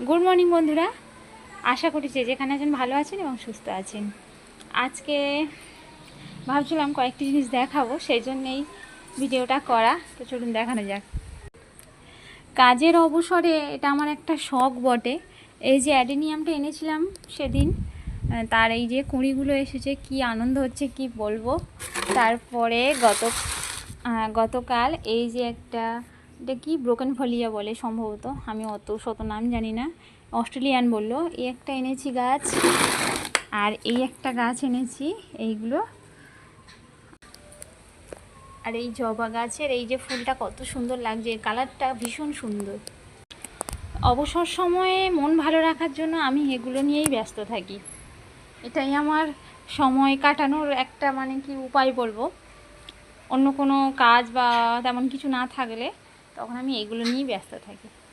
Good morning বন্ধুরা, আশা করি যে যেখানে আছেন ভালো আছেন এবং সুস্থ আছেন। আজকে ভাবছিলাম কয়েকটি জিনিস দেখাবো, সেই জন্যেই ভিডিওটা করা। তো চলুন দেখানো যাক। কাজের অবসরে এটা আমার একটা শখ বটে। এই যে অ্যাডেনিয়ামটা এনেছিলাম সেদিন, তার এই যে কুঁড়িগুলো এসেছে, কি আনন্দ হচ্ছে কি বলবো। তারপরে গতকাল এই যে এটা কি ব্রোকেন ফলিয়া বলে সম্ভবত, আমি অত শত নাম জানি না, অস্ট্রেলিয়ান বললো। এই একটা এনেছি গাছ, আর এই একটা গাছ এনেছি, এইগুলো। আর এই জবা গাছের এই যে ফুলটা কত সুন্দর লাগছে, এর কালারটা ভীষণ সুন্দর। অবসর সময়ে মন ভালো রাখার জন্য আমি এগুলো নিয়েই ব্যস্ত থাকি। এটাই আমার সময় কাটানোর একটা কি উপায় বলবো। অন্য কোনো কাজ বা তেমন কিছু না থাকলে তখন আমি এগুলো নিয়েই ব্যস্ত থাকি।